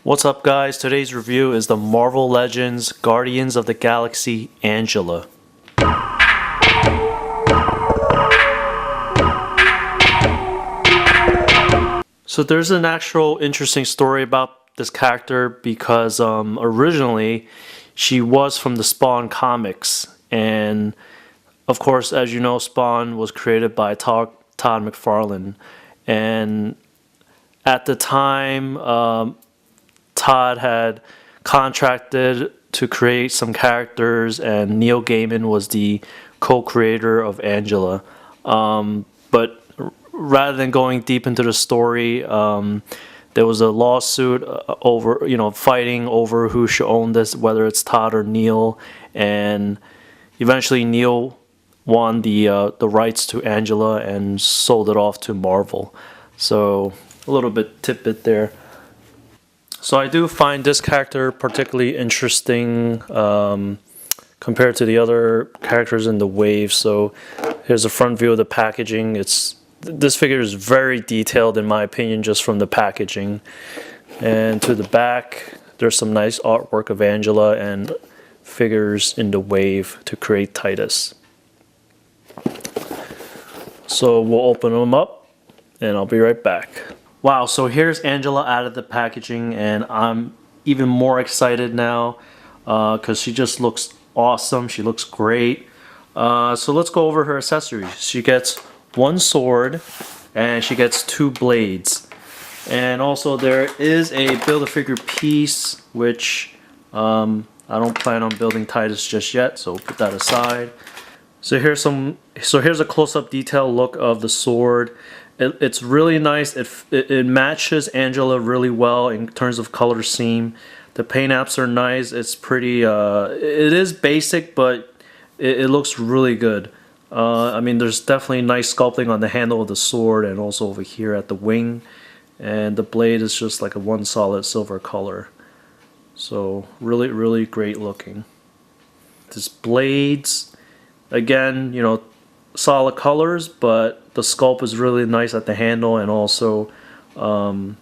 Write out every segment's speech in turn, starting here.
What's up, guys? Today's review is the Marvel Legends Guardians of the Galaxy Angela. So there's an actual interesting story about this character because originally she was from the Spawn comics, and of course, as you know, Spawn was created by Todd McFarlane, and at the time Todd had contracted to create some characters, and Neil Gaiman was the co-creator of Angela. But rather than going deep into the story, there was a lawsuit over, fighting over who should own this, whether it's Todd or Neil, and eventually Neil won the rights to Angela and sold it off to Marvel. So a little bit tidbit there. So I do find this character particularly interesting compared to the other characters in the wave. So here's a front view of the packaging. This figure is very detailed in my opinion, just from the packaging. And to the back, there's some nice artwork of Angela and figures in the wave to create Titus. So we'll open them up and I'll be right back. Wow, so here's Angela out of the packaging, and I'm even more excited now because she just looks awesome. She looks great. So let's go over her accessories. She gets one sword and she gets two blades. And also there is a Build-A-Figure piece, which I don't plan on building Titus just yet, so we'll put that aside. So here's a close-up detail look of the sword. It's really nice. It matches Angela really well in terms of color scheme. The paint apps are nice. It's pretty. It is basic, but it looks really good. I mean, there's definitely nice sculpting on the handle of the sword and also over here at the wing. And the blade is just like a one solid silver color. So really, really great looking. This blades, again, solid colors, but the sculpt is really nice at the handle, and also the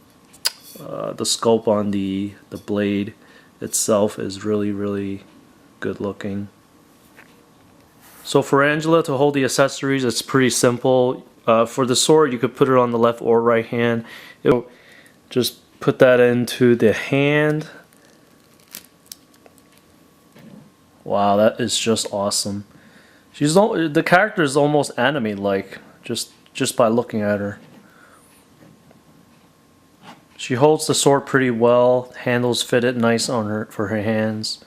sculpt on the blade itself is really, really good looking. So for Angela to hold the accessories, it's pretty simple. For the sword, you could put it on the left or right hand. It'll just put that into the hand. Wow, that is just awesome. The character is almost anime-like, just by looking at her. She holds the sword pretty well. Handles fit it nice on her for her hands.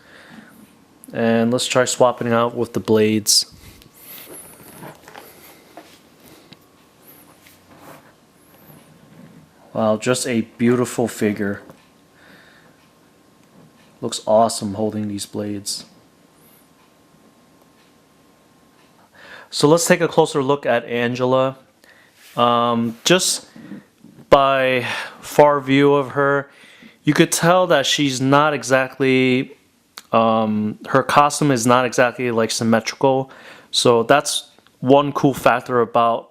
And let's try swapping it out with the blades. Wow, just a beautiful figure. Looks awesome holding these blades. So let's take a closer look at Angela. Just by far view of her, you could tell that she's not exactly, her costume is not exactly like symmetrical. So that's one cool factor about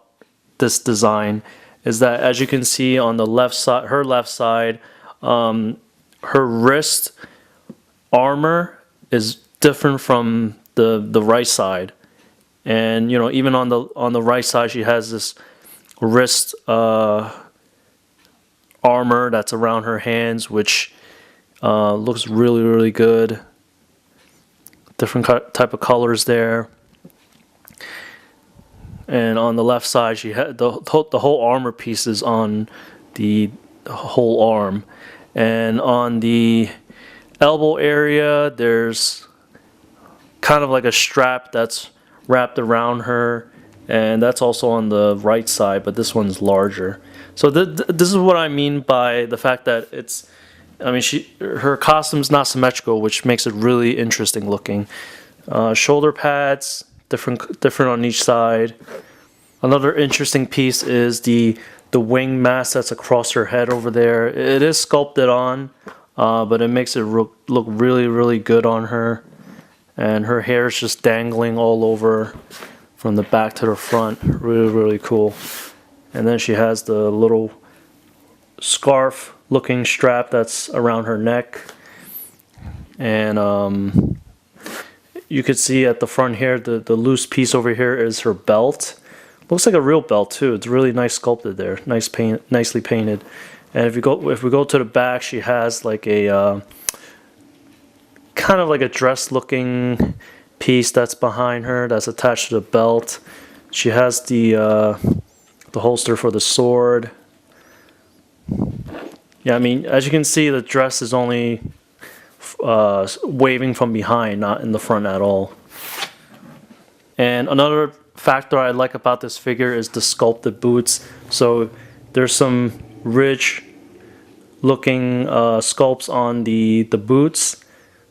this design, is that as you can see on the left side, her left side, her wrist armor is different from the right side. And even on the right side, she has this wrist armor that's around her hands, which looks really, really good. Different type of colors there. And on the left side, she had the whole armor piece is on the whole arm. And on the elbow area, there's kind of like a strap that's wrapped around her, and that's also on the right side, but this one's larger. So this is what I mean by the fact that her costume's not symmetrical, which makes it really interesting looking. Shoulder pads, different on each side. Another interesting piece is the wing mask that's across her head over there. It is sculpted on, but it makes it look really, really good on her. And her hair is just dangling all over from the back to the front. Really, really cool. And then she has the little scarf looking strap that's around her neck. And you could see at the front here, the loose piece over here is her belt. Looks like a real belt too. It's really nice sculpted there. Nicely painted. And if we go to the back, she has like a kind of like a dress looking piece that's behind her that's attached to the belt. She has the holster for the sword. Yeah, I mean, as you can see, the dress is only waving from behind, not in the front at all. And another factor I like about this figure is the sculpted boots. So there's some rich looking sculpts on the boots,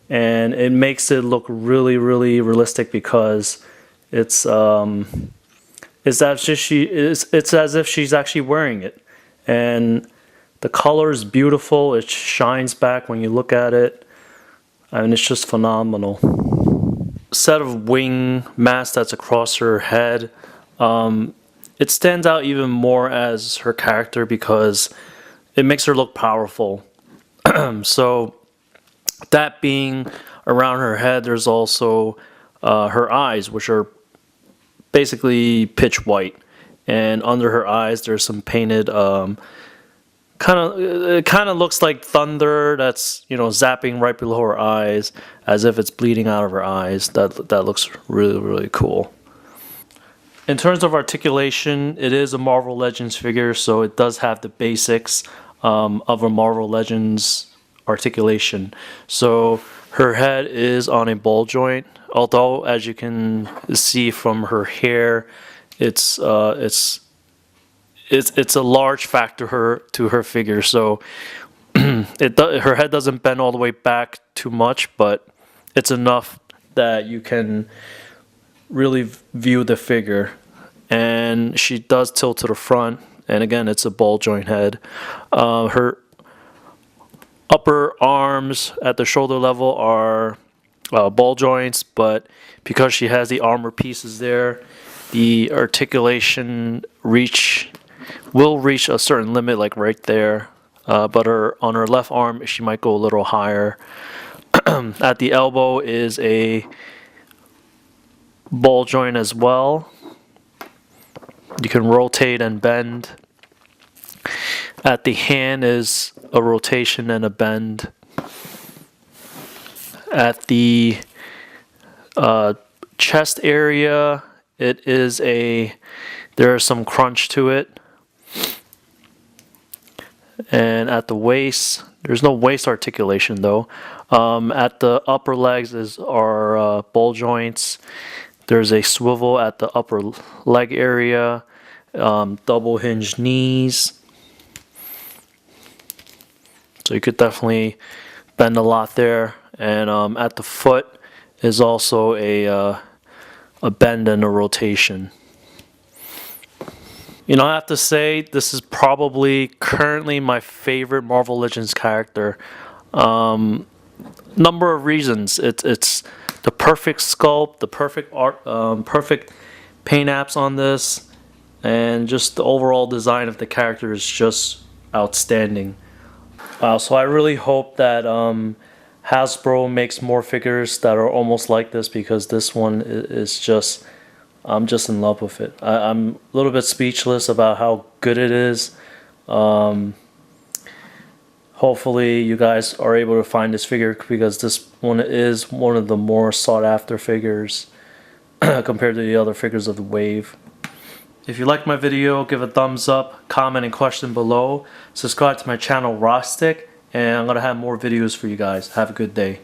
and it makes it look really realistic because it's as if she's actually wearing it. And the color is beautiful. It shines back when you look at it. I mean, it's just phenomenal. Set of wing mask that's across her head. It stands out even more as her character because it makes her look powerful. So that being around her head, there's also her eyes, which are basically pitch white, and under her eyes there's some painted it kind of looks like thunder that's, you know, zapping right below her eyes as if it's bleeding out of her eyes. That looks really cool. In terms of articulation, it is a Marvel Legends figure, so it does have the basics of a Marvel Legends articulation. So her head is on a ball joint, although as you can see from her hair, it's a large factor to her figure. So her head doesn't bend all the way back too much, but it's enough that you can really view the figure. And she does tilt to the front, and again, it's a ball joint head. Her upper arms at the shoulder level are ball joints, but because she has the armor pieces there, the articulation will reach a certain limit, like right there. But on her left arm, she might go a little higher. At the elbow is a ball joint as well. You can rotate and bend. At the hand is a rotation and a bend. At the chest area, there is some crunch to it. And at the waist, there's no waist articulation though. At the upper legs are ball joints. There's a swivel at the upper leg area, double hinged knees. So you could definitely bend a lot there. And at the foot is also a bend and a rotation. You know, I have to say, this is probably currently my favorite Marvel Legends character. Number of reasons. It's the perfect sculpt, the perfect art, perfect paint apps on this, and just the overall design of the character is just outstanding. So I really hope that Hasbro makes more figures that are almost like this, because this one is just, I'm just in love with it. I'm a little bit speechless about how good it is. Hopefully you guys are able to find this figure, because this one is one of the more sought after figures compared to the other figures of the wave. If you liked my video, give a thumbs up, comment and question below. Subscribe to my channel Rostick, and I'm going to have more videos for you guys. Have a good day.